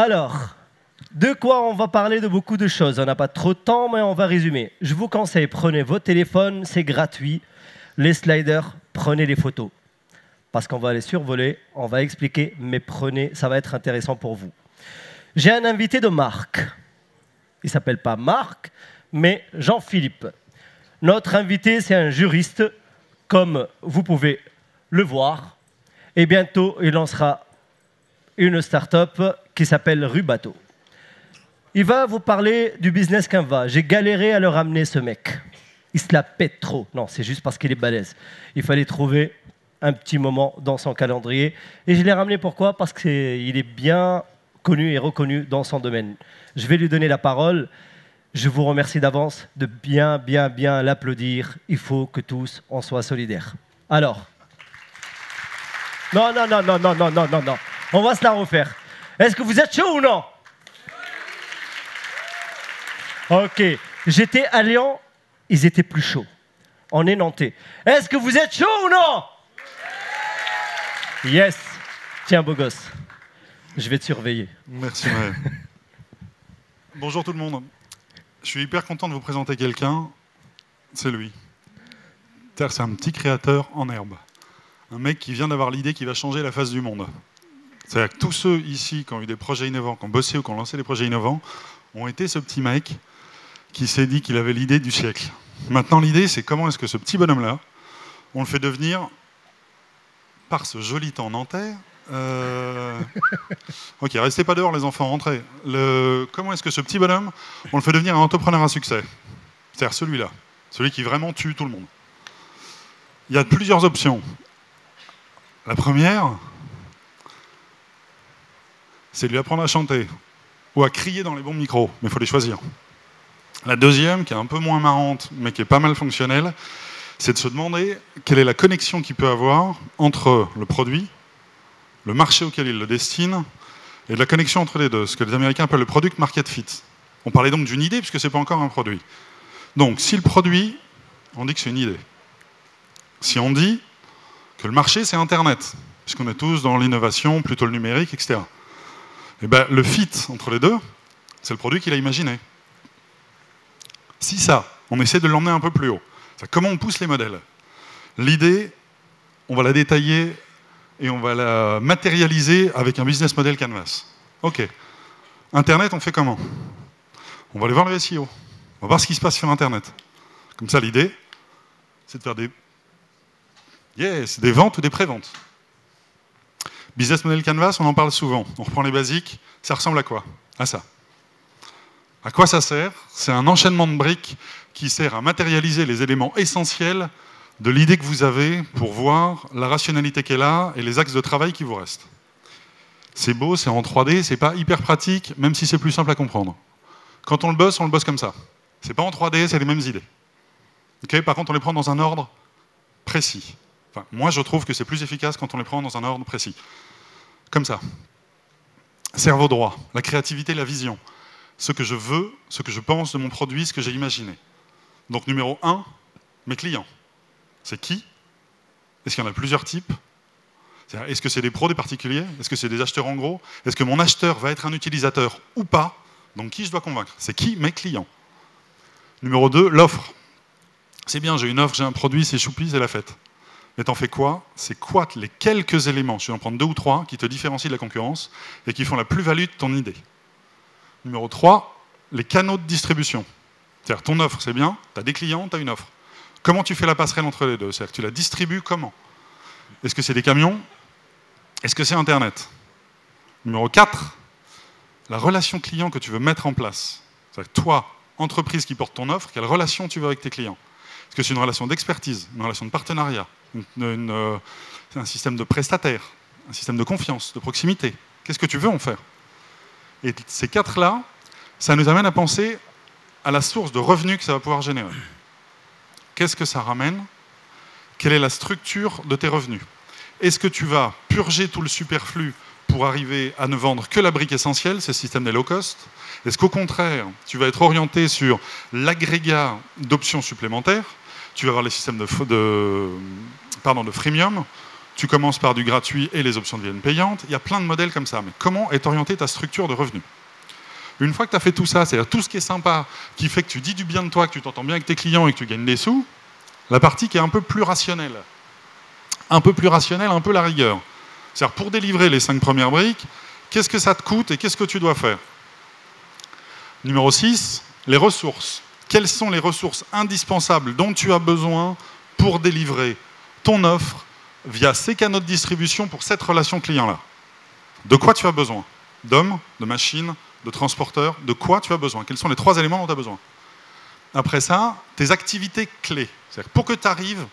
Alors, de quoi on va parler de beaucoup de choses. On n'a pas trop de temps, mais on va résumer. Je vous conseille, prenez vos téléphones, c'est gratuit. Les sliders, prenez les photos. Parce qu'on va les survoler, on va expliquer, mais prenez, ça va être intéressant pour vous. J'ai un invité de marque. Il ne s'appelle pas Marc, mais Jean-Philippe. Notre invité, c'est un juriste, comme vous pouvez le voir. Et bientôt, il lancera une start-up qui s'appelle Rubato. Il va vous parler du business Canva. J'ai galéré à le ramener, ce mec. Il se la pète trop. Non, c'est juste parce qu'il est balèze. Il fallait trouver un petit moment dans son calendrier. Et je l'ai ramené pourquoi? Parce qu'il est bien connu et reconnu dans son domaine. Je vais lui donner la parole. Je vous remercie d'avance de bien l'applaudir. Il faut que tous, on soit solidaires. Alors. Non. On va se la refaire. Est-ce que vous êtes chaud ou non? Ok. J'étais à Lyon, ils étaient plus chauds. On est nantais. Est-ce que vous êtes chaud ou non? Yes. Tiens, beau gosse. Je vais te surveiller. Merci, Maël. Bonjour tout le monde. Je suis hyper content de vous présenter quelqu'un. C'est lui. C'est un petit créateur en herbe. Un mec qui vient d'avoir l'idée qui va changer la face du monde. C'est-à-dire que tous ceux ici qui ont eu des projets innovants, qui ont bossé ou qui ont lancé des projets innovants, ont été ce petit mec qui s'est dit qu'il avait l'idée du siècle. Maintenant, l'idée, c'est comment est-ce que ce petit bonhomme-là, on le fait devenir, par ce joli temps nantais, Ok, restez pas dehors les enfants, rentrez. Comment est-ce que ce petit bonhomme, on le fait devenir un entrepreneur à succès? C'est-à-dire celui-là, celui qui vraiment tue tout le monde. Il y a plusieurs options. La première, c'est de lui apprendre à chanter ou à crier dans les bons micros, mais il faut les choisir. La deuxième, qui est un peu moins marrante, mais qui est pas mal fonctionnelle, c'est de se demander quelle est la connexion qu'il peut avoir entre le produit, le marché auquel il le destine, et de la connexion entre les deux, ce que les Américains appellent le product market fit. On parlait donc d'une idée, puisque ce n'est pas encore un produit. Donc, si le produit, on dit que c'est une idée. Si on dit que le marché, c'est Internet, puisqu'on est tous dans l'innovation, plutôt le numérique, etc. Et ben, le fit entre les deux, c'est le produit qu'il a imaginé. Si ça, on essaie de l'emmener un peu plus haut. Comment on pousse les modèles? L'idée, on va la détailler et on va la matérialiser avec un business model Canvas. Ok. Internet, on fait comment? On va aller voir le SEO. On va voir ce qui se passe sur Internet. Comme ça, l'idée, c'est de faire des ventes ou des pré-ventes. Business model Canvas, on en parle souvent. On reprend les basiques. Ça ressemble à quoi? À ça. À quoi ça sert? C'est un enchaînement de briques qui sert à matérialiser les éléments essentiels de l'idée que vous avez pour voir la rationalité qu'elle a et les axes de travail qui vous restent. C'est beau, c'est en 3D, c'est pas hyper pratique, même si c'est plus simple à comprendre. Quand on le bosse comme ça. C'est pas en 3D, c'est les mêmes idées. Okay, par contre, on les prend dans un ordre précis. Enfin, moi, je trouve que c'est plus efficace quand on les prend dans un ordre précis. Comme ça. Cerveau droit, la créativité, la vision. Ce que je veux, ce que je pense de mon produit, ce que j'ai imaginé. Donc, numéro 1, mes clients. C'est qui? Est-ce qu'il y en a plusieurs types? Est-ce que c'est des pros, des particuliers? Est-ce que c'est des acheteurs en gros? Est-ce que mon acheteur va être un utilisateur ou pas? Donc, qui je dois convaincre? C'est qui? Mes clients. Numéro 2, l'offre. C'est bien, j'ai une offre, j'ai un produit, c'est choupi, c'est la fête. Mais t'en fais quoi? C'est quoi les quelques éléments, je vais en prendre 2 ou 3, qui te différencient de la concurrence et qui font la plus-value de ton idée. Numéro 3, les canaux de distribution. C'est-à-dire, ton offre, c'est bien, tu as des clients, tu as une offre. Comment tu fais la passerelle entre les deux? C'est-à-dire que tu la distribues comment? Est-ce que c'est des camions? Est-ce que c'est Internet? Numéro 4, la relation client que tu veux mettre en place. C'est-à-dire que toi, entreprise qui porte ton offre, quelle relation tu veux avec tes clients? Est-ce que c'est une relation d'expertise, une relation de partenariat, un système de prestataire, un système de confiance, de proximité? Qu'est-ce que tu veux en faire? Et ces 4-là, ça nous amène à penser à la source de revenus que ça va pouvoir générer. Qu'est-ce que ça ramène? Quelle est la structure de tes revenus? Est-ce que tu vas purger tout le superflu pour arriver à ne vendre que la brique essentielle, c'est le système des low cost? Est-ce qu'au contraire, tu vas être orienté sur l'agrégat d'options supplémentaires? Tu vas avoir les systèmes de freemium. Tu commences par du gratuit et les options deviennent payantes. Il y a plein de modèles comme ça. Mais comment est orientée ta structure de revenus? Une fois que tu as fait tout ça, c'est-à-dire tout ce qui est sympa, qui fait que tu dis du bien de toi, que tu t'entends bien avec tes clients et que tu gagnes des sous, la partie qui est un peu plus rationnelle. Un peu plus rationnelle, un peu la rigueur. C'est-à-dire pour délivrer les 5 premières briques, qu'est-ce que ça te coûte et qu'est-ce que tu dois faire? Numéro 6, les ressources. Quelles sont les ressources indispensables dont tu as besoin pour délivrer ton offre via ces canaux de distribution pour cette relation client-là? De quoi tu as besoin? D'hommes, de machines, de transporteurs? De quoi tu as besoin? Quels sont les 3 éléments dont tu as besoin? Après ça, tes activités clés. C'est-à-dire pour que tu arrives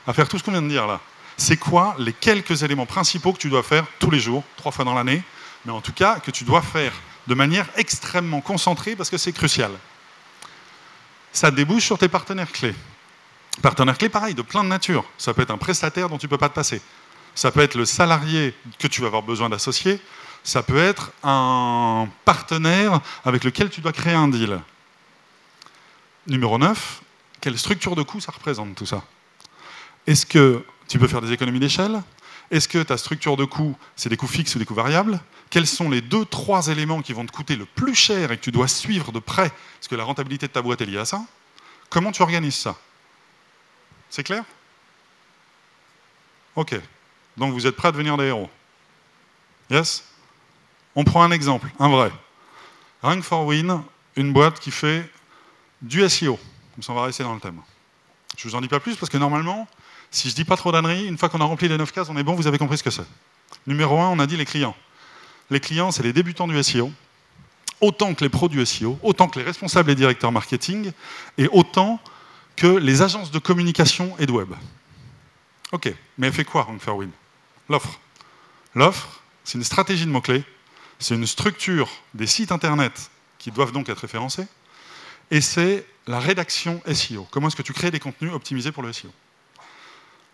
à faire tout ce qu'on vient de dire là, c'est quoi les quelques éléments principaux que tu dois faire tous les jours, 3 fois dans l'année, mais en tout cas que tu dois faire de manière extrêmement concentrée parce que c'est crucial. Ça débouche sur tes partenaires clés. Partenaires clés, pareil, de plein de nature. Ça peut être un prestataire dont tu ne peux pas te passer. Ça peut être le salarié que tu vas avoir besoin d'associer. Ça peut être un partenaire avec lequel tu dois créer un deal. Numéro 9, quelle structure de coût ça représente tout ça? Est-ce que tu peux faire des économies d'échelle? Est-ce que ta structure de coût, c'est des coûts fixes ou des coûts variables? Quels sont les 2-3 éléments qui vont te coûter le plus cher et que tu dois suivre de près, parce que la rentabilité de ta boîte est liée à ça? Comment tu organises ça? C'est clair? Ok. Donc vous êtes prêts à devenir des héros? Yes? On prend un exemple, un vrai. Rank for Win, une boîte qui fait du SEO. Comme ça, on va rester dans le thème. Je ne vous en dis pas plus parce que normalement, si je ne dis pas trop d'âneries, une fois qu'on a rempli les 9 cases, on est bon, vous avez compris ce que c'est. Numéro 1, on a dit les clients. Les clients, c'est les débutants du SEO, autant que les pros du SEO, autant que les responsables et directeurs marketing, et autant que les agences de communication et de web. Ok, mais elle fait quoi, Rank for Win? L'offre. L'offre, c'est une stratégie de mots-clés, c'est une structure des sites internet qui doivent donc être référencés, et c'est la rédaction SEO. Comment est-ce que tu crées des contenus optimisés pour le SEO?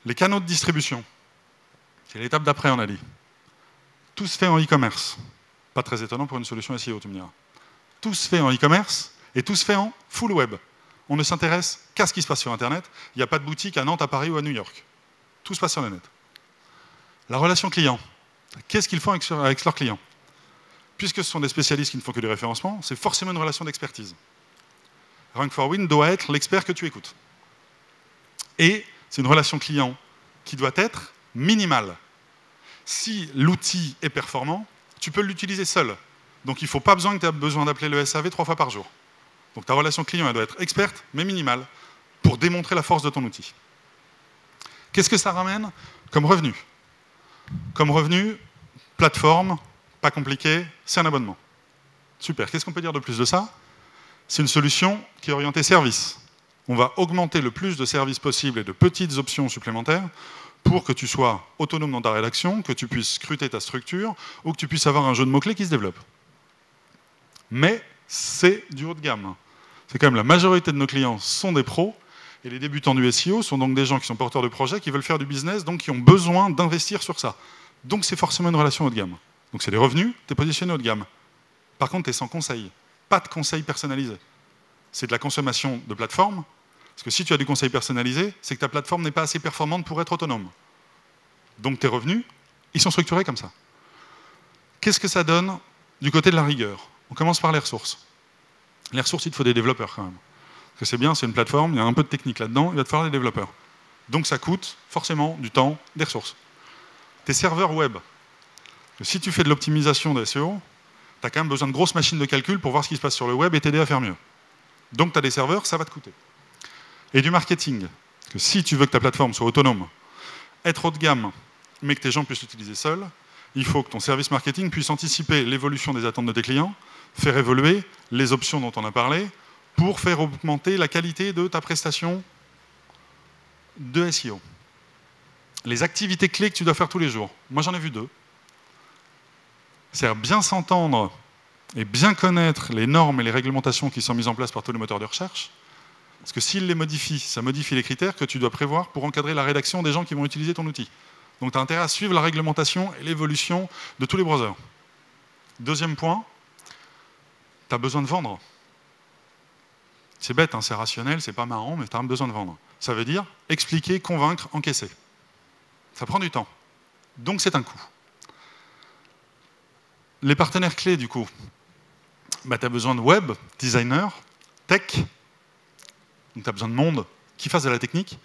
Les canaux de distribution, c'est l'étape d'après, on a dit. Tout se fait en e-commerce. Pas très étonnant pour une solution SEO, tu me diras. Tout se fait en e-commerce et tout se fait en full web. On ne s'intéresse qu'à ce qui se passe sur Internet. Il n'y a pas de boutique à Nantes, à Paris ou à New York. Tout se passe sur le net. La relation client. Qu'est-ce qu'ils font avec leurs clients? Puisque ce sont des spécialistes qui ne font que du référencement, c'est forcément une relation d'expertise. Rank for Win doit être l'expert que tu écoutes. Et c'est une relation client qui doit être minimale. Si l'outil est performant, tu peux l'utiliser seul. Donc il ne faut pas besoin que tu aies besoin d'appeler le SAV 3 fois par jour. Donc ta relation client, elle doit être experte, mais minimale, pour démontrer la force de ton outil. Qu'est-ce que ça ramène comme revenu? Comme revenu, plateforme, pas compliqué, c'est un abonnement. Super. Qu'est-ce qu'on peut dire de plus de ça? C'est une solution qui est orientée service. On va augmenter le plus de services possibles et de petites options supplémentaires pour que tu sois autonome dans ta rédaction, que tu puisses scruter ta structure ou que tu puisses avoir un jeu de mots-clés qui se développe. Mais c'est du haut de gamme. C'est quand même la majorité de nos clients sont des pros et les débutants du SEO sont donc des gens qui sont porteurs de projets, qui veulent faire du business, donc qui ont besoin d'investir sur ça. Donc c'est forcément une relation haut de gamme. Donc c'est des revenus, tu es positionné haut de gamme. Par contre, tu es sans conseil. Pas de conseil personnalisé. C'est de la consommation de plateforme. Parce que si tu as du conseil personnalisé, c'est que ta plateforme n'est pas assez performante pour être autonome. Donc tes revenus, ils sont structurés comme ça. Qu'est-ce que ça donne du côté de la rigueur? On commence par les ressources. Les ressources, il te faut des développeurs quand même. Parce que c'est bien, c'est une plateforme, il y a un peu de technique là-dedans, il va te falloir des développeurs. Donc ça coûte forcément du temps, des ressources. Tes serveurs web. Si tu fais de l'optimisation de SEO, tu as quand même besoin de grosses machines de calcul pour voir ce qui se passe sur le web et t'aider à faire mieux. Donc tu as des serveurs, ça va te coûter. Et du marketing. Parce que si tu veux que ta plateforme soit autonome, être haut de gamme, mais que tes gens puissent l'utiliser seuls, il faut que ton service marketing puisse anticiper l'évolution des attentes de tes clients, faire évoluer les options dont on a parlé, pour faire augmenter la qualité de ta prestation de SEO. Les activités clés que tu dois faire tous les jours. Moi, j'en ai vu 2. C'est bien s'entendre et bien connaître les normes et les réglementations qui sont mises en place par tous les moteurs de recherche. Parce que s'ils les modifient, ça modifie les critères que tu dois prévoir pour encadrer la rédaction des gens qui vont utiliser ton outil. Donc tu as intérêt à suivre la réglementation et l'évolution de tous les browsers. Deuxième point, tu as besoin de vendre. C'est bête, hein, c'est rationnel, c'est pas marrant, mais tu as besoin de vendre. Ça veut dire expliquer, convaincre, encaisser. Ça prend du temps. Donc c'est un coût. Les partenaires clés, du coup, bah, tu as besoin de web, designer, tech, donc tu as besoin de monde qui fasse de la technique,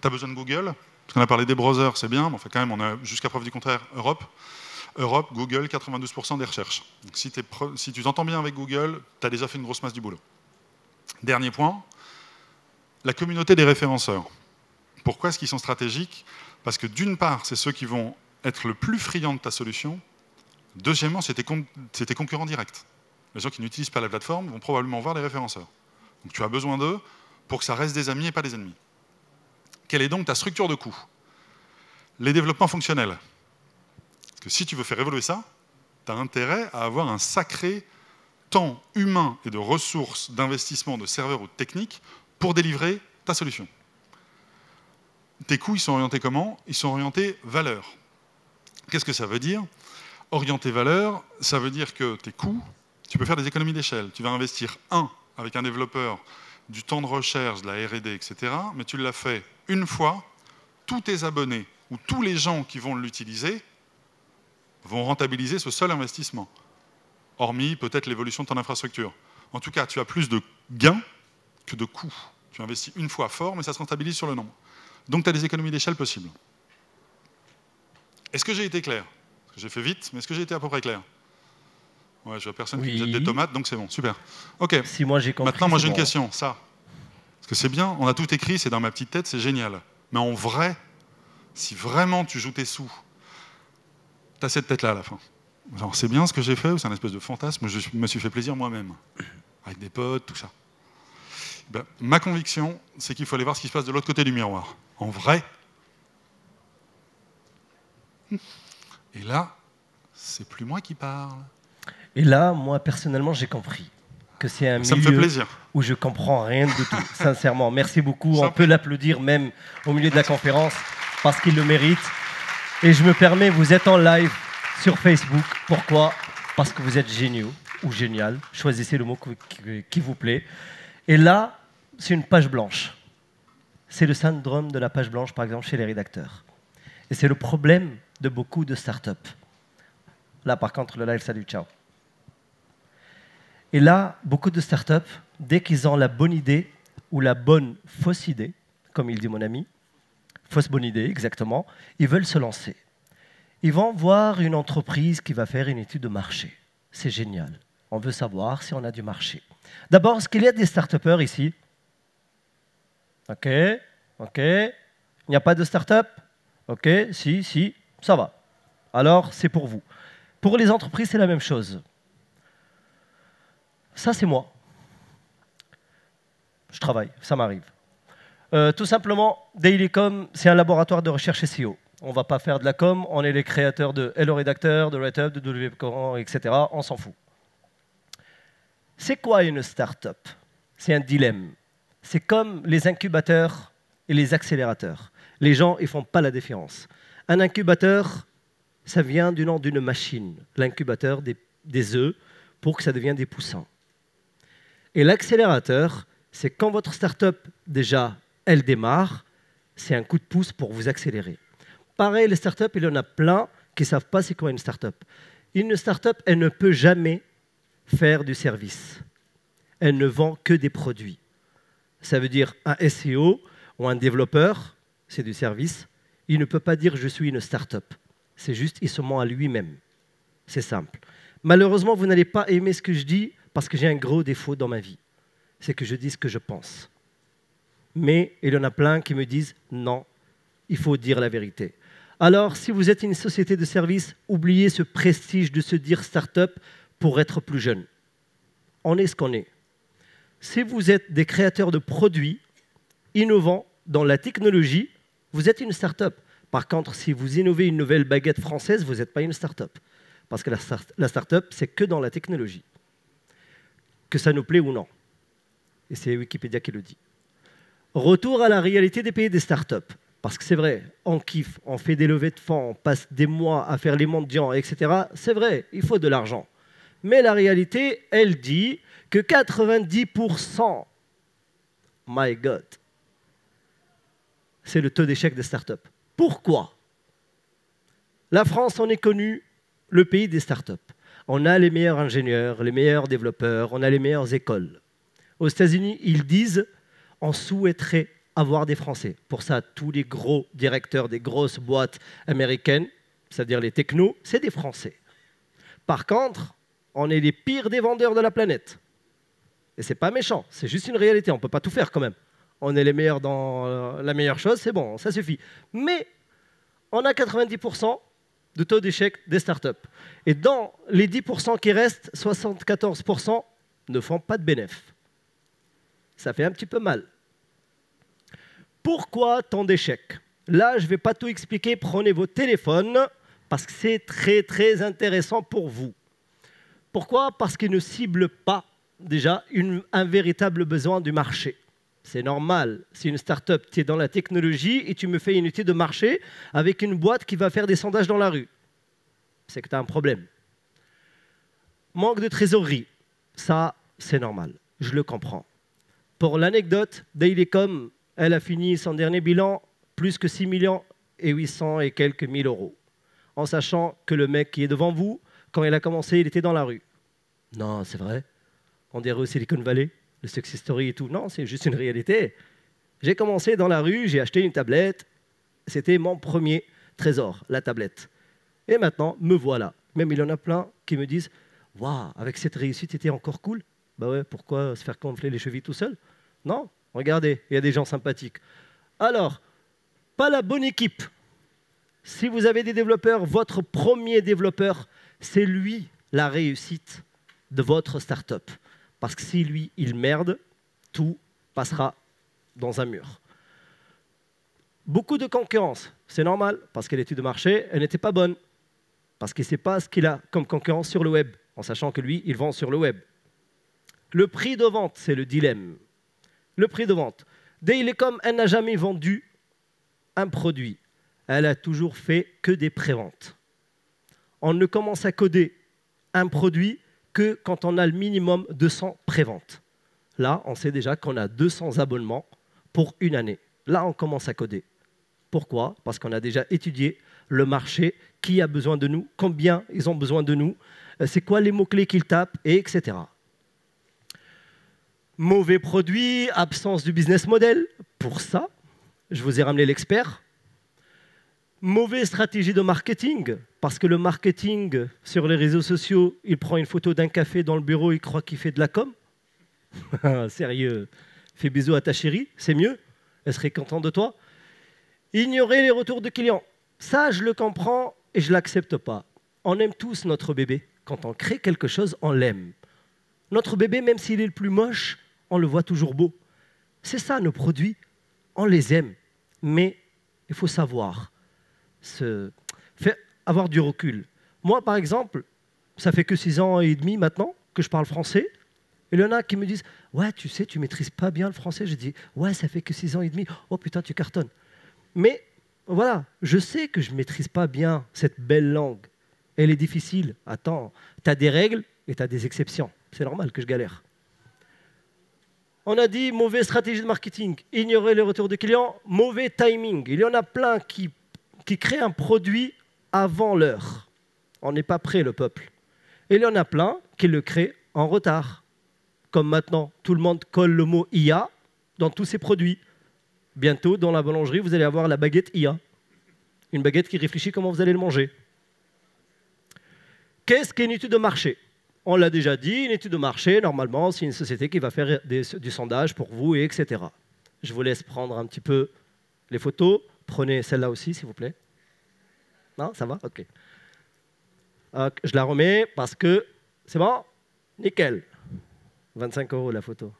tu as besoin de Google, parce qu'on a parlé des browsers, c'est bien, mais enfin, quand même, on a jusqu'à preuve du contraire Europe. Europe, Google, 92% des recherches. Donc, si tu t'entends bien avec Google, tu as déjà fait une grosse masse du boulot. Dernier point, la communauté des référenceurs. Pourquoi est-ce qu'ils sont stratégiques? Parce que d'une part, c'est ceux qui vont être le plus friands de ta solution. Deuxièmement, c'est tes concurrents directs. Les gens qui n'utilisent pas la plateforme vont probablement voir les référenceurs. Donc tu as besoin d'eux pour que ça reste des amis et pas des ennemis. Quelle est donc ta structure de coût? Les développements fonctionnels. Parce que si tu veux faire évoluer ça, tu as intérêt à avoir un sacré temps humain et de ressources d'investissement de serveurs ou de techniques pour délivrer ta solution. Tes coûts, ils sont orientés comment? Ils sont orientés valeur. Qu'est-ce que ça veut dire? Orienté valeur, ça veut dire que tes coûts, tu peux faire des économies d'échelle. Tu vas investir avec un développeur, du temps de recherche, de la R&D, etc. Mais tu l'as fait une fois, tous tes abonnés ou tous les gens qui vont l'utiliser vont rentabiliser ce seul investissement. Hormis peut-être l'évolution de ton infrastructure. En tout cas, tu as plus de gains que de coûts. Tu investis une fois fort, mais ça se rentabilise sur le nombre. Donc tu as des économies d'échelle possibles. Est-ce que j'ai été clair? J'ai fait vite, mais est-ce que j'ai été à peu près clair? Ouais, je vois personne qui me jette des tomates, donc c'est bon, super. Ok. Si moi j'ai compris. Maintenant, moi j'ai une bon. question, ça. Parce que c'est bien, on a tout écrit, c'est dans ma petite tête, c'est génial. Mais en vrai, si vraiment tu joues tes sous, tu as cette tête-là à la fin. Genre, c'est bien ce que j'ai fait ou c'est un espèce de fantasme? Je me suis fait plaisir moi-même, avec des potes, tout ça. Ben, ma conviction, c'est qu'il faut aller voir ce qui se passe de l'autre côté du miroir. En vrai. Et là, c'est plus moi qui parle. Et là, moi, personnellement, j'ai compris que c'est un Ça me fait milieu plaisir. où je comprends rien du tout. Sincèrement, merci beaucoup. Ça On peut l'applaudir même au milieu de la conférence parce qu'il le mérite. Et je me permets, vous êtes en live sur Facebook. Pourquoi? Parce que vous êtes géniaux ou génial. Choisissez le mot qui vous plaît. Et là, c'est une page blanche. C'est le syndrome de la page blanche, par exemple, chez les rédacteurs. Et c'est le problème de beaucoup de startups. Là, par contre, le live, salut, ciao. Et là, beaucoup de startups, dès qu'ils ont la bonne idée ou la bonne fausse idée, comme il dit mon ami, fausse bonne idée, exactement, ils veulent se lancer. Ils vont voir une entreprise qui va faire une étude de marché. C'est génial. On veut savoir si on a du marché. D'abord, est-ce qu'il y a des start-upers ici? Ok, ok. Il n'y a pas de start-up? Ok, si, ça va. Alors, c'est pour vous. Pour les entreprises, c'est la même chose. Ça, c'est moi. Je travaille, ça m'arrive. Tout simplement, Dailycom, c'est un laboratoire de recherche SEO. On ne va pas faire de la com, on est les créateurs de Hello Redacteur, de WriteUp, de WPcoran, etc. On s'en fout. C'est quoi une start-up? C'est un dilemme. C'est comme les incubateurs et les accélérateurs. Les gens, ils ne font pas la différence. Un incubateur, ça vient du nom d'une machine. L'incubateur des œufs pour que ça devienne des poussins. Et l'accélérateur, c'est quand votre start-up, déjà, elle démarre, c'est un coup de pouce pour vous accélérer. Pareil, les start-up, il y en a plein qui ne savent pas c'est quoi une start-up. Une start-up, elle ne peut jamais faire du service. Elle ne vend que des produits. Ça veut dire un SEO ou un développeur, c'est du service. Il ne peut pas dire « je suis une start-up ». C'est juste, il se ment à lui-même. C'est simple. Malheureusement, vous n'allez pas aimer ce que je dis parce que j'ai un gros défaut dans ma vie. C'est que je dis ce que je pense. Mais il y en a plein qui me disent « non, il faut dire la vérité ». Alors, si vous êtes une société de service, oubliez ce prestige de se dire start-up pour être plus jeune. On est ce qu'on est. Si vous êtes des créateurs de produits innovants dans la technologie, vous êtes une start-up. Par contre, si vous innovez une nouvelle baguette française, vous n'êtes pas une start-up. Parce que la start-up, c'est que dans la technologie. Que ça nous plaît ou non. Et c'est Wikipédia qui le dit. Retour à la réalité des pays des start-up. Parce que c'est vrai, on kiffe, on fait des levées de fonds, on passe des mois à faire les mendiants, etc. C'est vrai, il faut de l'argent. Mais la réalité, elle dit que 90%, my God, c'est le taux d'échec des startups. Pourquoi? La France, on est connu le pays des startups. On a les meilleurs ingénieurs, les meilleurs développeurs, on a les meilleures écoles. Aux États-Unis, ils disent on souhaiterait avoir des Français. Pour ça, tous les gros directeurs des grosses boîtes américaines, c'est-à-dire les technos, c'est des Français. Par contre, on est les pires des vendeurs de la planète. Et c'est pas méchant, c'est juste une réalité, on ne peut pas tout faire quand même. On est les meilleurs dans la meilleure chose, c'est bon, ça suffit. Mais on a 90% de taux d'échec des startups. Et dans les 10% qui restent, 74% ne font pas de bénéfice. Ça fait un petit peu mal. Pourquoi tant d'échecs? Là, je ne vais pas tout expliquer, prenez vos téléphones, parce que c'est très très intéressant pour vous. Pourquoi? Parce qu'ils ne ciblent pas déjà un véritable besoin du marché. C'est normal, si une start-up, tu es dans la technologie et tu me fais une étude de marché avec une boîte qui va faire des sondages dans la rue. C'est que tu as un problème. Manque de trésorerie, ça c'est normal, je le comprends. Pour l'anecdote, Dailycom, elle a fini son dernier bilan plus que 6 millions et 800 et quelques mille euros. En sachant que le mec qui est devant vous, quand il a commencé, il était dans la rue. Non, c'est vrai. On dirait au Silicon Valley, le success story et tout. Non, c'est juste une réalité. J'ai commencé dans la rue, j'ai acheté une tablette. C'était mon premier trésor, la tablette. Et maintenant, me voilà. Même il y en a plein qui me disent « Waouh, avec cette réussite, c'était encore cool. » Bah ouais, pourquoi se faire gonfler les chevilles tout seul? Non, regardez, il y a des gens sympathiques. Alors, pas la bonne équipe. Si vous avez des développeurs, votre premier développeur, c'est lui la réussite de votre start-up. Parce que si lui, il merde, tout passera dans un mur. Beaucoup de concurrence, c'est normal, parce que l'étude de marché, elle n'était pas bonne. Parce qu'il ne sait pas ce qu'il a comme concurrence sur le web, en sachant que lui, il vend sur le web. Le prix de vente, c'est le dilemme. Le prix de vente. Dailycom, elle n'a jamais vendu un produit. Elle a toujours fait que des préventes. On ne commence à coder un produit que quand on a le minimum 200 préventes. Là, on sait déjà qu'on a 200 abonnements pour une année. Là, on commence à coder. Pourquoi? Parce qu'on a déjà étudié le marché, qui a besoin de nous, combien ils ont besoin de nous, c'est quoi les mots-clés qu'ils tapent, et etc. Mauvais produit, absence du business model. Pour ça, je vous ai ramené l'expert. Mauvaise stratégie de marketing, parce que le marketing sur les réseaux sociaux, il prend une photo d'un café dans le bureau, il croit qu'il fait de la com. Sérieux, fais bisous à ta chérie, c'est mieux, elle serait contente de toi. Ignorer les retours de clients, ça je le comprends et je ne l'accepte pas. On aime tous notre bébé. Quand on crée quelque chose, on l'aime. Notre bébé, même s'il est le plus moche, on le voit toujours beau. C'est ça nos produits, on les aime. Mais il faut savoir avoir du recul. Moi, par exemple, ça fait que 6 ans et demi maintenant que je parle français. Et il y en a qui me disent « Ouais, tu sais, tu ne maîtrises pas bien le français. » Je dis « Ouais, ça fait que 6 ans et demi. Oh putain, tu cartonnes. » Mais voilà, je sais que je ne maîtrise pas bien cette belle langue. Elle est difficile. Attends, tu as des règles et tu as des exceptions. C'est normal que je galère. On a dit mauvaise stratégie de marketing, ignorer les retours des clients, mauvais timing. Il y en a plein qui créent un produit avant l'heure. On n'est pas prêt, le peuple. Et il y en a plein qui le créent en retard. Comme maintenant, tout le monde colle le mot IA dans tous ses produits. Bientôt, dans la boulangerie, vous allez avoir la baguette IA. Une baguette qui réfléchit comment vous allez le manger. Qu'est-ce qu'une étude de marché? On l'a déjà dit, une étude de marché, normalement, c'est une société qui va faire du sondage pour vous, et etc. Je vous laisse prendre un petit peu les photos. Prenez celle-là aussi, s'il vous plaît. Non, ça va? OK. Je la remets parce que c'est bon? Nickel. 25 € la photo.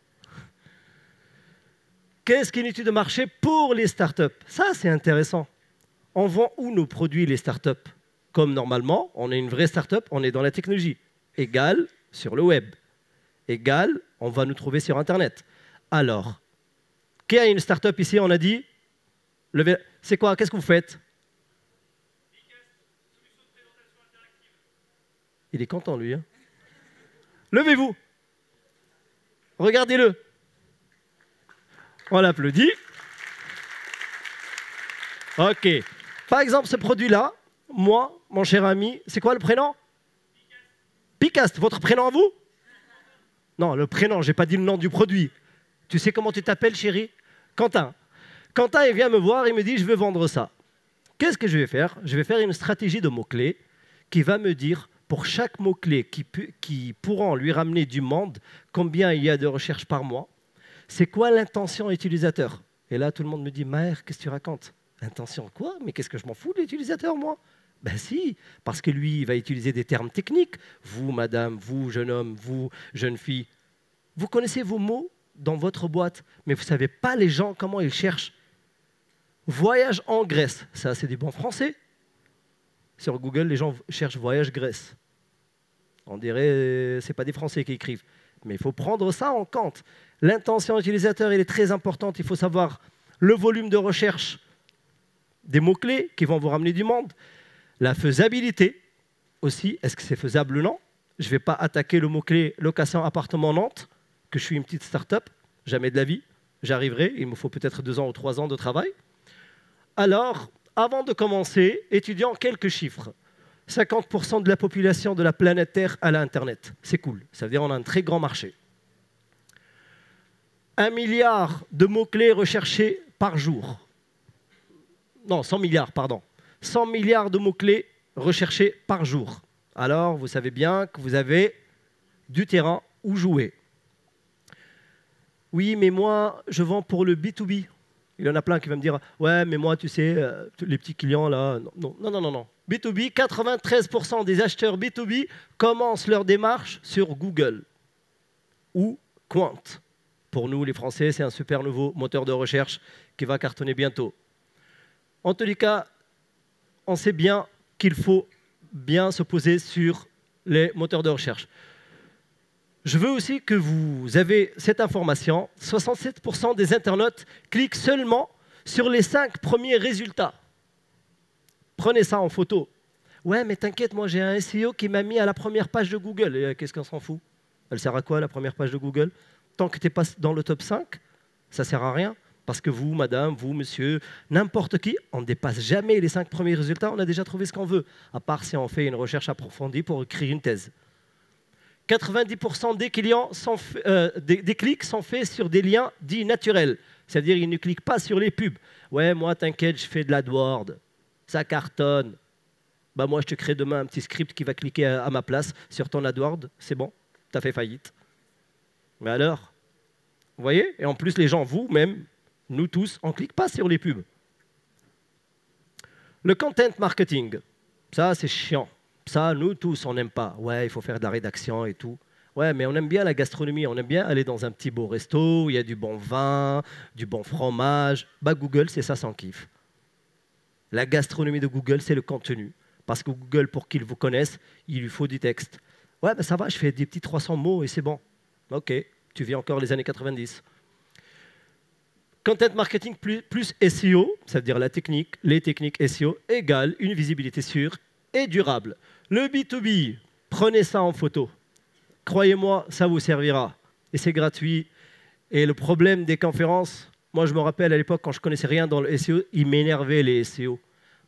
Qu'est-ce qu'une étude de marché pour les startups? Ça, c'est intéressant. On vend où nos produits, les startups? Comme normalement, on est une vraie startup, on est dans la technologie. Égal sur le web. Égal, on va nous trouver sur Internet. Alors, qui a une startup ici? On a dit, c'est quoi? Qu'est-ce que vous faites? Il est content, lui. Hein? Levez-vous. Regardez-le. On l'applaudit. OK. Par exemple, ce produit-là, Moi, mon cher ami, c'est quoi le prénom? Picaste, votre prénom à vous? Non, le prénom, j'ai pas dit le nom du produit. Tu sais comment tu t'appelles, chérie? Quentin. Quentin, il vient me voir, il me dit, je veux vendre ça. Qu'est-ce que je vais faire? Je vais faire une stratégie de mots-clés qui va me dire, pour chaque mot-clé qui pourront lui ramener du monde, combien il y a de recherches par mois, c'est quoi l'intention utilisateur? Et là, tout le monde me dit, Maher, qu'est-ce que tu racontes? Intention quoi? Mais qu'est-ce que je m'en fous de l'utilisateur, moi? Ben si, parce que lui, il va utiliser des termes techniques. Vous, madame, vous, jeune homme, vous, jeune fille, vous connaissez vos mots dans votre boîte, mais vous ne savez pas les gens, comment ils cherchent. Voyage en Grèce, ça c'est du bon français. Sur Google, les gens cherchent voyage Grèce. On dirait, ce n'est pas des Français qui écrivent. Mais il faut prendre ça en compte. L'intention utilisateur, elle est très importante. Il faut savoir le volume de recherche des mots-clés qui vont vous ramener du monde. La faisabilité aussi, est-ce que c'est faisable ou non? Je ne vais pas attaquer le mot-clé location appartement Nantes, que je suis une petite start-up, jamais de la vie. J'arriverai, il me faut peut-être 2 ans ou 3 ans de travail. Alors, avant de commencer, étudions quelques chiffres. 50% de la population de la planète Terre a l'Internet. C'est cool, ça veut dire qu'on a un très grand marché. 1 milliard de mots-clés recherchés par jour. Non, 100 milliards, pardon. 100 milliards de mots-clés recherchés par jour. Alors, vous savez bien que vous avez du terrain où jouer. Oui, mais moi, je vends pour le B2B. Il y en a plein qui vont me dire « Ouais, mais moi, tu sais, les petits clients, là... » Non. B2B, 93% des acheteurs B2B commencent leur démarche sur Google ou Quant. Pour nous, les Français, c'est un super nouveau moteur de recherche qui va cartonner bientôt. En tous les cas, on sait bien qu'il faut bien se poser sur les moteurs de recherche. Je veux aussi que vous avez cette information. 67% des internautes cliquent seulement sur les 5 premiers résultats. Prenez ça en photo. Ouais, mais t'inquiète, moi j'ai un SEO qui m'a mis à la première page de Google. Qu'est-ce qu'on s'en fout? Elle sert à quoi, la première page de Google? Tant que tu n'es pas dans le top 5, ça ne sert à rien. Parce que vous, madame, vous, monsieur, n'importe qui, on ne dépasse jamais les 5 premiers résultats, on a déjà trouvé ce qu'on veut. À part si on fait une recherche approfondie pour écrire une thèse. 90% des clics sont faits sur des liens dits naturels. C'est-à-dire qu'ils ne cliquent pas sur les pubs. Ouais, moi, t'inquiète, je fais de l'AdWords. Ça cartonne. Bah, moi, je te crée demain un petit script qui va cliquer à ma place sur ton AdWords. C'est bon, t'as fait faillite. Mais alors? Vous voyez? Et en plus, les gens, vous-même, nous tous, on ne clique pas sur les pubs. Le content marketing, ça, c'est chiant. Ça, nous tous, on n'aime pas. Ouais, il faut faire de la rédaction et tout. Ouais, mais on aime bien la gastronomie. On aime bien aller dans un petit beau resto où il y a du bon vin, du bon fromage. Bah, Google, c'est ça son kiff. La gastronomie de Google, c'est le contenu. Parce que Google, pour qu'il vous connaisse, il lui faut du texte. Ouais, ben ça va, je fais des petits 300 mots et c'est bon. OK, tu vis encore les années 90. Content marketing plus SEO, c'est-à-dire la technique, les techniques SEO, égale une visibilité sûre et durable. Le B2B, prenez ça en photo. Croyez-moi, ça vous servira. Et c'est gratuit. Et le problème des conférences, moi je me rappelle à l'époque quand je ne connaissais rien dans le SEO, ils m'énervaient les SEO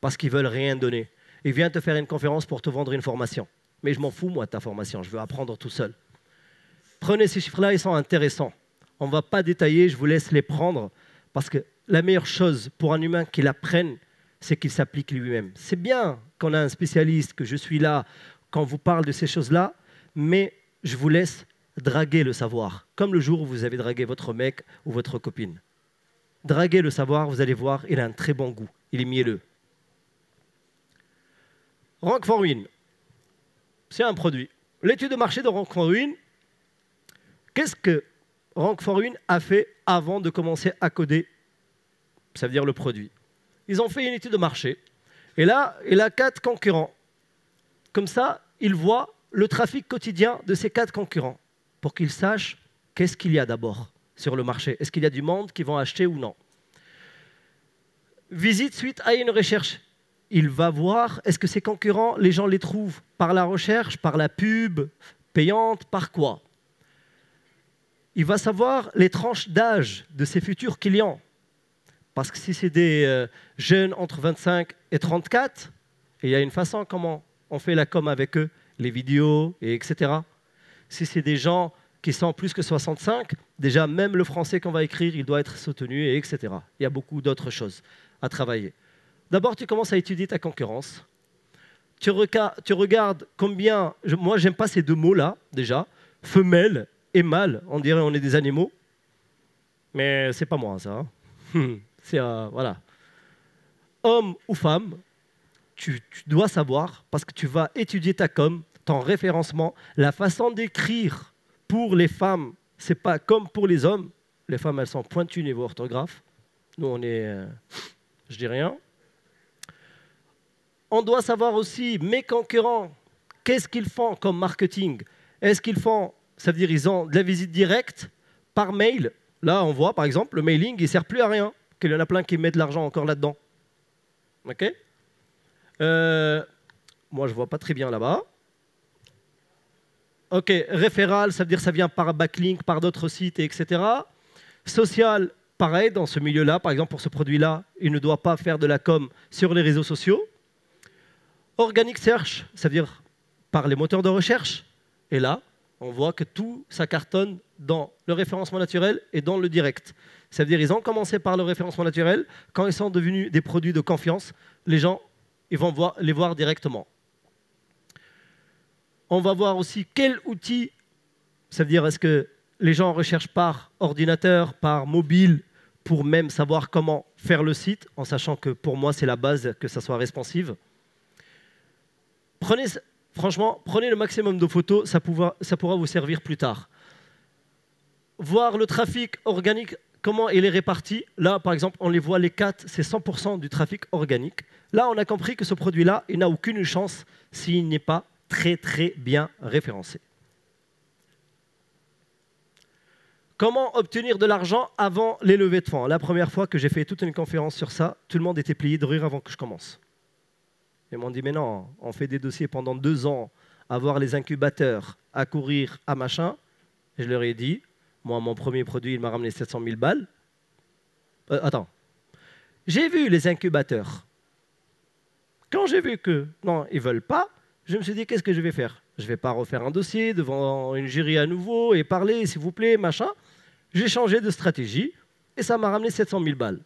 parce qu'ils ne veulent rien donner. Ils viennent te faire une conférence pour te vendre une formation. Mais je m'en fous, moi, de ta formation. Je veux apprendre tout seul. Prenez ces chiffres-là, ils sont intéressants. On ne va pas détailler, je vous laisse les prendre. Parce que la meilleure chose pour un humain qu'il apprenne, c'est qu'il s'applique lui-même. C'est bien qu'on a un spécialiste, que je suis là, quand vous parle de ces choses-là, mais je vous laisse draguer le savoir. Comme le jour où vous avez dragué votre mec ou votre copine. Draguer le savoir, vous allez voir, il a un très bon goût. Il est mielleux. Rank for Win, c'est un produit. L'étude de marché de Rank for Win, qu'est-ce que Rank for Win a fait avant de commencer à coder, ça veut dire le produit? Ils ont fait une étude de marché. Et là, il a 4 concurrents. Comme ça, il voit le trafic quotidien de ces 4 concurrents pour qu'il sache qu'est-ce qu'il y a d'abord sur le marché. Est-ce qu'il y a du monde qui vont acheter ou non? Visite suite à une recherche. Il va voir, est-ce que ces concurrents, les gens les trouvent par la recherche, par la pub, payante, par quoi? Il va savoir les tranches d'âge de ses futurs clients. Parce que si c'est des jeunes entre 25 et 34, Et il y a une façon comment on fait la com avec eux, les vidéos, et etc. Si c'est des gens qui sont plus que 65, déjà même le français qu'on va écrire, il doit être soutenu, et etc. Il y a beaucoup d'autres choses à travailler. D'abord, tu commences à étudier ta concurrence. Tu regardes combien... Moi, j'aime pas ces deux mots-là, déjà. Femelle et mâle, on dirait on est des animaux. Mais c'est pas moi, ça. Hein. C'est... voilà. Homme ou femme, tu dois savoir, parce que tu vas étudier ta com, ton référencement, la façon d'écrire pour les femmes, c'est pas comme pour les hommes. Les femmes, elles sont pointues niveau orthographe. Nous, on est... je dis rien. On doit savoir aussi, mes concurrents, qu'est-ce qu'ils font comme marketing? Est-ce qu'ils font, ça veut dire ils ont de la visite directe par mail? Là, on voit, par exemple, le mailing, il ne sert plus à rien. Qu'il y en a plein qui mettent de l'argent encore là-dedans. OK? Moi, je ne vois pas très bien là-bas. OK, référal, ça veut dire que ça vient par backlink, par d'autres sites, etc. Social, pareil, dans ce milieu-là, par exemple, pour ce produit-là, il ne doit pas faire de la com sur les réseaux sociaux. Organic search, ça veut dire par les moteurs de recherche. Et là, on voit que tout ça cartonne dans le référencement naturel et dans le direct. Ça veut dire qu'ils ont commencé par le référencement naturel. Quand ils sont devenus des produits de confiance, les gens ils vont les voir directement. On va voir aussi quel outil, ça veut dire est-ce que les gens recherchent par ordinateur, par mobile, pour même savoir comment faire le site, en sachant que pour moi, c'est la base que ça soit responsive. Franchement, prenez le maximum de photos, ça pourra vous servir plus tard. Voir le trafic organique, comment il est réparti. Là, par exemple, on les voit, les 4, c'est 100% du trafic organique. Là, on a compris que ce produit-là, il n'a aucune chance s'il n'est pas très, très bien référencé. Comment obtenir de l'argent avant les levées de fonds? La première fois que j'ai fait toute une conférence sur ça, tout le monde était plié de rire avant que je commence. Ils m'ont dit, mais non, on fait des dossiers pendant 2 ans, à voir les incubateurs, à courir, à machin. Et je leur ai dit, moi, mon premier produit, il m'a ramené 700 000 balles. Attends. J'ai vu les incubateurs. Quand j'ai vu que, non, ils ne veulent pas, je me suis dit, qu'est-ce que je vais faire? Je ne vais pas refaire un dossier devant une jury à nouveau et parler, s'il vous plaît, machin. J'ai changé de stratégie et ça m'a ramené 700 000 balles.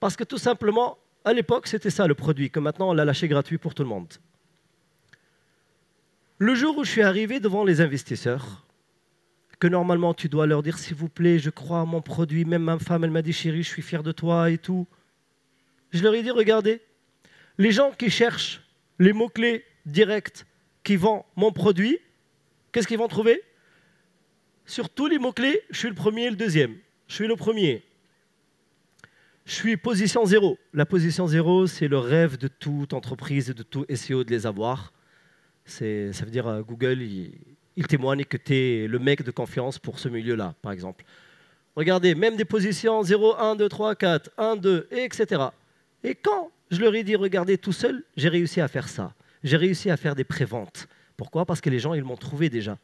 Parce que tout simplement, à l'époque, c'était ça le produit, que maintenant on l'a lâché gratuit pour tout le monde. Le jour où je suis arrivé devant les investisseurs, que normalement tu dois leur dire, s'il vous plaît, je crois à mon produit, même ma femme, elle m'a dit, chérie, je suis fier de toi et tout. Je leur ai dit, regardez, les gens qui cherchent les mots-clés directs qui vendent mon produit, qu'est-ce qu'ils vont trouver? Sur tous les mots-clés, je suis le premier et le deuxième. Je suis le premier. Je suis position 0. La position 0, c'est le rêve de toute entreprise et de tout SEO de les avoir. Ça veut dire Google, il témoigne que tu es le mec de confiance pour ce milieu-là, par exemple. Regardez, même des positions 0, 1, 2, 3, 4, 1, 2, etc. Et quand je leur ai dit, regardez, tout seul, j'ai réussi à faire ça. J'ai réussi à faire des préventes. Pourquoi? Parce que les gens, ils m'ont trouvé déjà.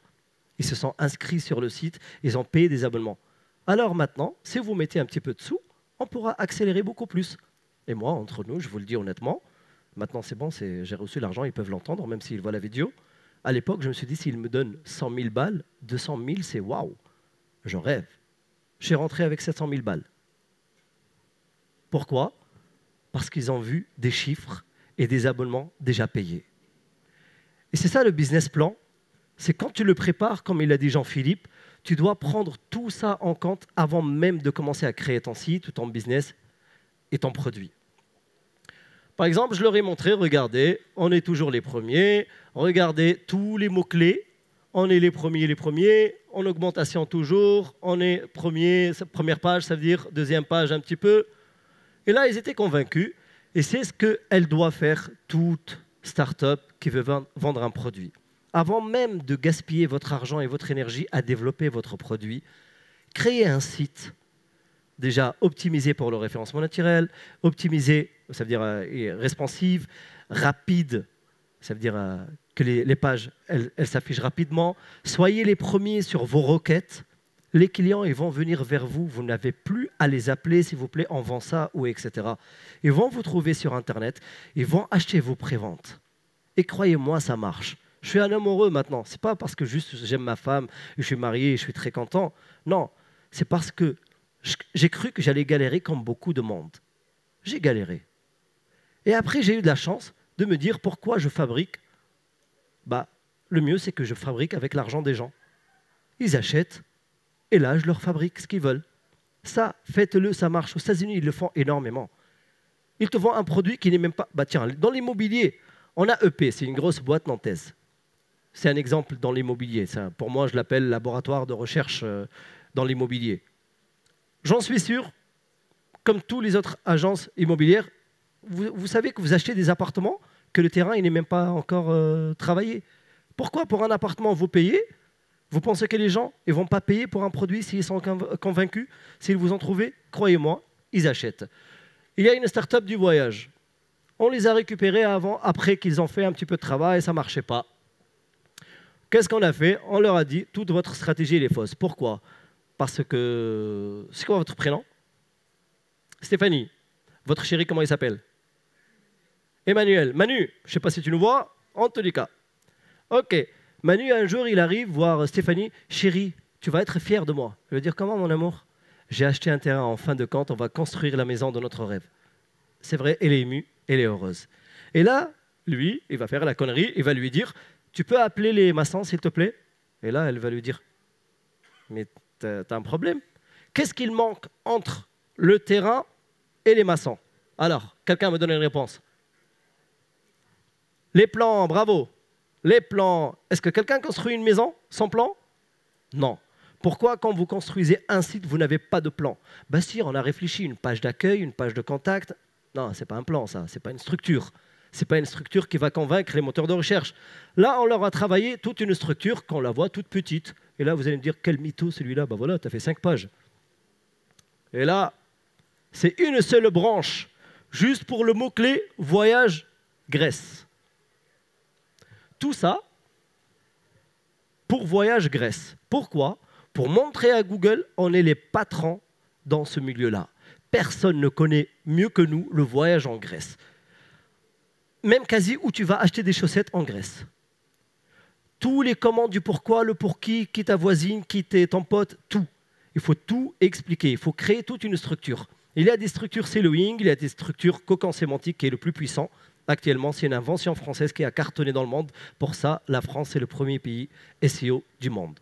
Ils se sont inscrits sur le site, ils ont payé des abonnements. Alors maintenant, si vous mettez un petit peu de sous, on pourra accélérer beaucoup plus. Et moi, entre nous, je vous le dis honnêtement, maintenant c'est bon, j'ai reçu l'argent, ils peuvent l'entendre, même s'ils voient la vidéo. À l'époque, je me suis dit, s'ils me donnent 100 000 balles, 200 000, c'est waouh, je rêve. Je suis rentré avec 700 000 balles. Pourquoi? Parce qu'ils ont vu des chiffres et des abonnements déjà payés. Et c'est ça le business plan, c'est quand tu le prépares, comme il a dit Jean-Philippe, tu dois prendre tout ça en compte avant même de commencer à créer ton site ou ton business et ton produit. Par exemple, je leur ai montré, regardez, on est toujours les premiers, regardez tous les mots-clés, on est les premiers, en augmentation toujours, on est premier, première page, ça veut dire deuxième page un petit peu. Et là, ils étaient convaincus, et c'est ce qu'elle doit faire toute start-up qui veut vendre un produit. Avant même de gaspiller votre argent et votre énergie à développer votre produit, créez un site déjà optimisé pour le référencement naturel, optimisé, ça veut dire responsive, rapide, ça veut dire que les pages elles s'affichent rapidement. Soyez les premiers sur vos requêtes. Les clients, ils vont venir vers vous. Vous n'avez plus à les appeler, s'il vous plaît, on vend ça, ou etc. Ils vont vous trouver sur Internet. Ils vont acheter vos préventes. Et croyez-moi, ça marche. Je suis un homme heureux maintenant. Ce n'est pas parce que juste j'aime ma femme, je suis marié et je suis très content. Non, c'est parce que j'ai cru que j'allais galérer comme beaucoup de monde. J'ai galéré. Et après, j'ai eu de la chance de me dire pourquoi je fabrique. Le mieux, c'est que je fabrique avec l'argent des gens. Ils achètent, et là, je leur fabrique ce qu'ils veulent. Ça, faites-le, ça marche. Aux États-Unis, ils le font énormément. Ils te vendent un produit qui n'est même pas... tiens, dans l'immobilier, on a EP, c'est une grosse boîte nantaise. C'est un exemple dans l'immobilier. Pour moi, je l'appelle laboratoire de recherche dans l'immobilier. J'en suis sûr, comme toutes les autres agences immobilières, vous savez que vous achetez des appartements, que le terrain il n'est même pas encore travaillé. Pourquoi pour un appartement, vous payez? Vous pensez que les gens ne vont pas payer pour un produit s'ils sont convaincus? S'ils vous ont trouvé, croyez-moi, ils achètent. Il y a une start-up du voyage. On les a récupérés après qu'ils ont fait un petit peu de travail et ça ne marchait pas. Qu'est-ce qu'on a fait? On leur a dit, toute votre stratégie elle est fausse. Pourquoi? Parce que... C'est quoi votre prénom? Stéphanie. Votre chéri, comment il s'appelle? Emmanuel. Manu, je ne sais pas si tu nous vois, en tous les cas. Ok. Manu, un jour, il arrive voir Stéphanie. Chérie, tu vas être fière de moi. Je vais dire, comment, mon amour? J'ai acheté un terrain en fin de compte, on va construire la maison de notre rêve. C'est vrai, elle est émue, elle est heureuse. Et là, lui, il va faire la connerie, il va lui dire, tu peux appeler les maçons, s'il te plaît? Et là, elle va lui dire, mais t'as un problème? Qu'est-ce qu'il manque entre le terrain et les maçons? Alors, quelqu'un me donne une réponse. Les plans, bravo. Les plans. Est-ce que quelqu'un construit une maison sans plan? Non. Pourquoi, quand vous construisez un site, vous n'avez pas de plan? Ben si, on a réfléchi, une page d'accueil, une page de contact. Non, ce n'est pas un plan, ça. Ce n'est pas une structure. Ce n'est pas une structure qui va convaincre les moteurs de recherche. Là, on leur a travaillé toute une structure qu'on la voit toute petite. Et là, vous allez me dire, quel mytho celui-là? Ben voilà, tu as fait 5 pages. Et là, c'est une seule branche, juste pour le mot-clé voyage Grèce. Tout ça pour voyage Grèce. Pourquoi? Pour montrer à Google, on est les patrons dans ce milieu-là. Personne ne connaît mieux que nous le voyage en Grèce. Même quasi où tu vas acheter des chaussettes en Grèce. Tous les commandes du pourquoi, le pour qui ta voisine, qui t'est ton pote, tout. Il faut tout expliquer, il faut créer toute une structure. Il y a des structures siloing, il y a des structures cocon sémantique qui est le plus puissant. Actuellement, c'est une invention française qui a cartonné dans le monde. Pour ça, la France est le premier pays SEO du monde.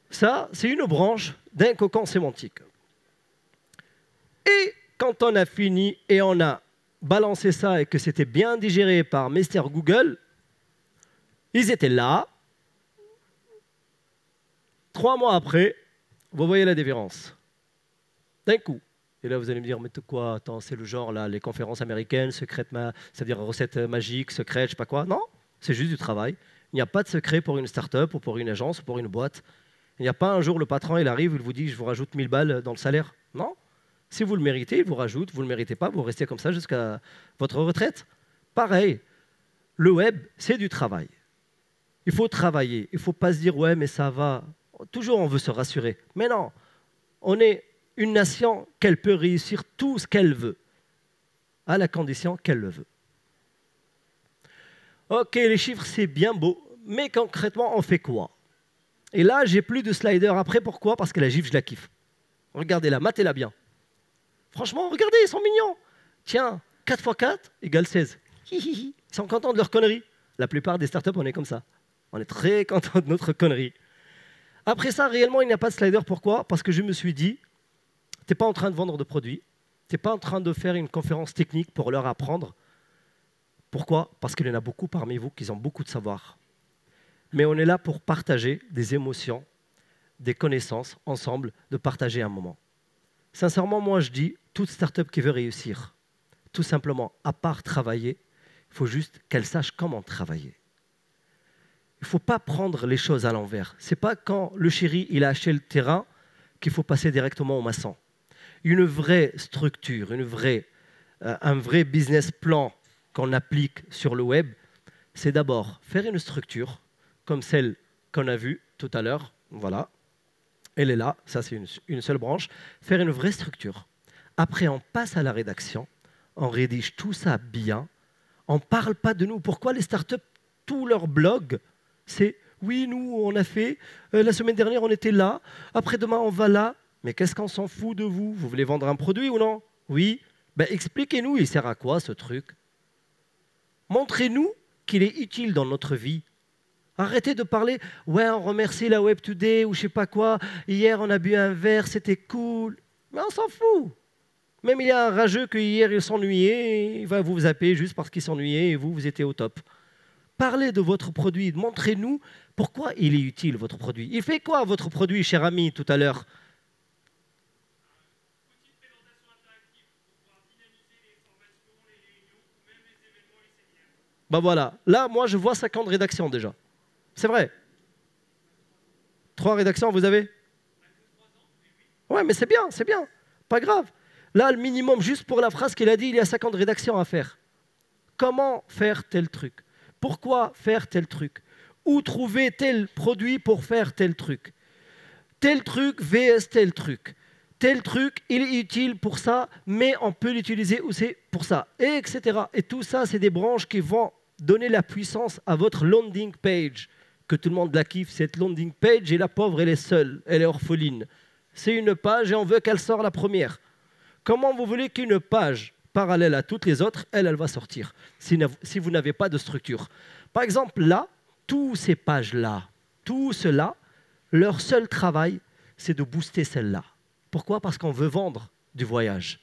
Ça, c'est une branche d'un cocon sémantique. Et quand on a fini et on a balancé ça et que c'était bien digéré par Mr Google, ils étaient là. 3 mois après, vous voyez la différence. D'un coup. Et là, vous allez me dire, mais quoi? Attends, c'est le genre, là, les conférences américaines, secrètes, c'est-à-dire recettes magiques, secrètes, je sais pas quoi. Non, c'est juste du travail. Il n'y a pas de secret pour une start-up ou pour une agence ou pour une boîte. Il n'y a pas un jour, le patron, il arrive, il vous dit, je vous rajoute 1000 balles dans le salaire. Non. Si vous le méritez, il vous rajoute. Vous ne le méritez pas, vous restez comme ça jusqu'à votre retraite. Pareil, le web, c'est du travail. Il faut travailler. Il ne faut pas se dire, ouais, mais ça va. Toujours, on veut se rassurer. Mais non, on est une nation qu'elle peut réussir tout ce qu'elle veut, à la condition qu'elle le veut. Ok, les chiffres, c'est bien beau, mais concrètement, on fait quoi? Et là, j'ai plus de sliders après. Pourquoi? Parce que la gif, je la kiffe. Regardez-la, matez-la bien. Franchement, regardez, ils sont mignons. Tiens, 4 x 4 égale 16. Ils sont contents de leur connerie. La plupart des startups, on est comme ça. On est très contents de notre connerie. Après ça, réellement, il n'y a pas de slider. Pourquoi? Parce que je me suis dit, tu n'es pas en train de vendre de produits. Tu n'es pas en train de faire une conférence technique pour leur apprendre. Pourquoi? Parce qu'il y en a beaucoup parmi vous qui ont beaucoup de savoir. Mais on est là pour partager des émotions, des connaissances ensemble, de partager un moment. Sincèrement, moi je dis, toute start-up qui veut réussir, tout simplement, à part travailler, il faut juste qu'elle sache comment travailler. Il ne faut pas prendre les choses à l'envers. Ce n'est pas quand le chéri il a acheté le terrain qu'il faut passer directement au maçon. Une vraie structure, un vrai business plan qu'on applique sur le web, c'est d'abord faire une structure comme celle qu'on a vue tout à l'heure, voilà, Elle est là, ça c'est une seule branche. Faire une vraie structure. Après, on passe à la rédaction, on rédige tout ça bien, on ne parle pas de nous. Pourquoi les startups, tout leur blog, c'est « oui, nous, on a fait, la semaine dernière, on était là, après-demain, on va là ». Mais qu'est-ce qu'on s'en fout de vous? Vous voulez vendre un produit ou non? Oui. Ben, expliquez-nous, il sert à quoi ce truc? Montrez-nous qu'il est utile dans notre vie. Arrêtez de parler « ouais, on remercie la Web Today » ou je sais pas quoi. « Hier, on a bu un verre, c'était cool. » Mais on s'en fout. Même il y a un rageux que hier, il s'ennuyait, il va vous zapper juste parce qu'il s'ennuyait et vous, vous étiez au top. Parlez de votre produit. Montrez-nous pourquoi il est utile, votre produit. Il fait quoi, votre produit, cher ami, tout à l'heure? Ben voilà. Là, moi, je vois 50 rédactions déjà. C'est vrai. 3 rédactions, vous avez? Ouais, mais c'est bien, c'est bien. Pas grave. Là, le minimum, juste pour la phrase qu'il a dit, il y a 50 rédactions à faire. Comment faire tel truc? Pourquoi faire tel truc? Où trouver tel produit pour faire tel truc? Tel truc vs tel truc. Tel truc, il est utile pour ça, mais on peut l'utiliser aussi pour ça, et etc. Et tout ça, c'est des branches qui vont donner la puissance à votre landing page. Que tout le monde la kiffe, cette landing page, et la pauvre, elle est seule, elle est orpheline. C'est une page et on veut qu'elle sorte la première. Comment vous voulez qu'une page parallèle à toutes les autres, elle va sortir, si vous n'avez pas de structure? Par exemple, là, toutes ces pages-là, tout cela, leur seul travail, c'est de booster celle-là. Pourquoi? Parce qu'on veut vendre du voyage.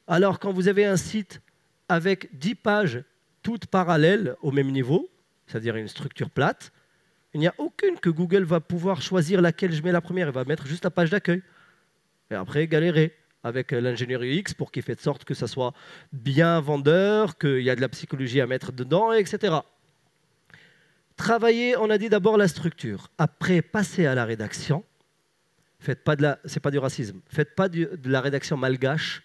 Alors, quand vous avez un site avec 10 pages, toutes parallèles au même niveau, c'est-à-dire une structure plate, il n'y a aucune que Google va pouvoir choisir laquelle je mets la première. Il va mettre juste la page d'accueil. Et après, galérer avec l'ingénierie UX pour qu'il fait de sorte que ça soit bien vendeur, qu'il y a de la psychologie à mettre dedans, etc. Travailler, on a dit d'abord la structure. Après, passer à la rédaction. Faites pas c'est pas du racisme. Faites pas de la rédaction malgache.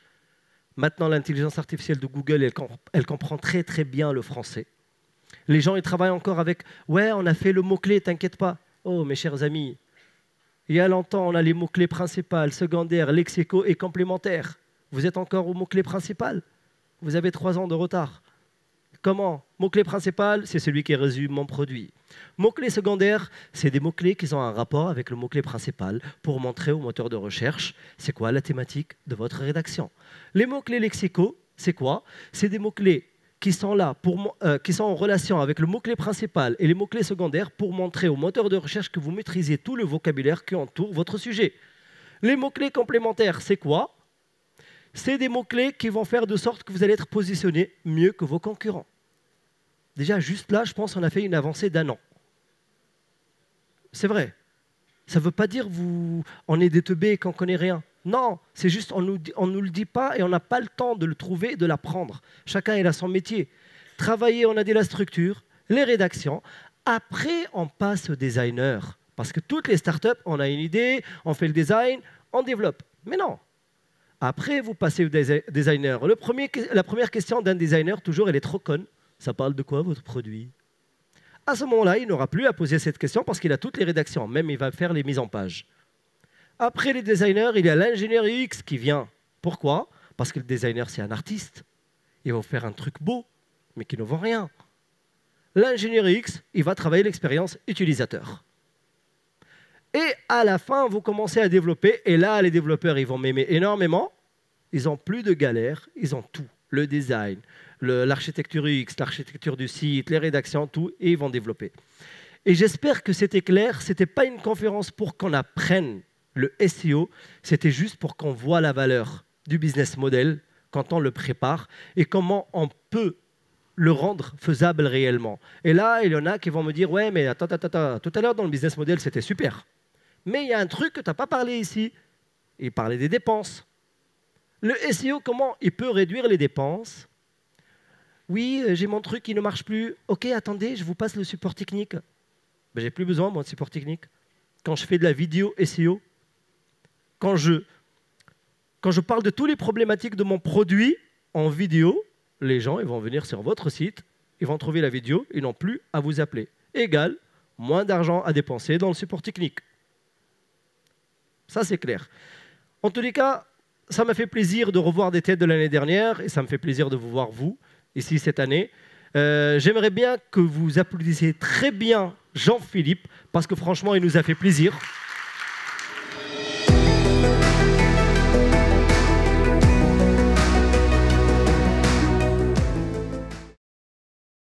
Maintenant, l'intelligence artificielle de Google, elle comprend très très bien le français. Les gens, ils travaillent encore avec « ouais, on a fait le mot-clé, t'inquiète pas ». Oh, mes chers amis, il y a longtemps, on a les mots-clés principaux, secondaires, lexicaux et complémentaires. Vous êtes encore au mot-clé principal. Vous avez 3 ans de retard. Comment? Mot-clé principal, c'est celui qui résume mon produit. Mots-clés secondaires, c'est des mots-clés qui ont un rapport avec le mot-clé principal pour montrer au moteur de recherche c'est quoi la thématique de votre rédaction. Les mots-clés lexicaux, c'est quoi? C'est des mots-clés qui sont là, qui sont en relation avec le mot-clé principal et les mots-clés secondaires pour montrer au moteur de recherche que vous maîtrisez tout le vocabulaire qui entoure votre sujet. Les mots-clés complémentaires, c'est quoi? C'est des mots-clés qui vont faire de sorte que vous allez être positionné mieux que vos concurrents. Déjà, juste là, je pense qu'on a fait une avancée d'1 an. C'est vrai. Ça ne veut pas dire on est des teubés et qu'on ne connaît rien. Non, c'est juste on nous le dit pas et on n'a pas le temps de le trouver et de l'apprendre. Chacun il a son métier. Travailler, on a dit la structure, les rédactions. Après, on passe au designer. Parce que toutes les startups, on a une idée, on fait le design, on développe. Mais non. Après, vous passez au designer. La première question d'un designer, toujours, elle est trop conne. Ça parle de quoi, votre produit? À ce moment-là, il n'aura plus à poser cette question parce qu'il a toutes les rédactions. Même, il va faire les mises en page. Après les designers, il y a l'ingénieur UX qui vient. Pourquoi? Parce que le designer, c'est un artiste. Il va faire un truc beau, mais qui ne vend rien. L'ingénieur UX, il va travailler l'expérience utilisateur. Et à la fin, vous commencez à développer. Et là, les développeurs, ils vont m'aimer énormément. Ils n'ont plus de galère. Ils ont tout. Le design, l'architecture UX, l'architecture du site, les rédactions, tout. Et ils vont développer. Et j'espère que c'était clair. Ce n'était pas une conférence pour qu'on apprenne le SEO, c'était juste pour qu'on voit la valeur du business model quand on le prépare et comment on peut le rendre faisable réellement. Et là, il y en a qui vont me dire « ouais, mais attends, tout à l'heure dans le business model, c'était super. Mais il y a un truc que tu n'as pas parlé ici. Il parlait des dépenses. Le SEO, comment il peut réduire les dépenses? Oui, j'ai mon truc qui ne marche plus. Ok, attendez, je vous passe le support technique. Ben, j'ai plus besoin, moi, de support technique. Quand je fais de la vidéo SEO, quand je parle de toutes les problématiques de mon produit en vidéo, les gens ils vont venir sur votre site, ils vont trouver la vidéo, ils n'ont plus à vous appeler. Égal, moins d'argent à dépenser dans le support technique. Ça, c'est clair. En tous les cas, ça m'a fait plaisir de revoir des têtes de l'année dernière et ça me fait plaisir de vous voir, vous, ici, cette année. J'aimerais bien que vous applaudissiez très bien Jean-Philippe parce que franchement, il nous a fait plaisir.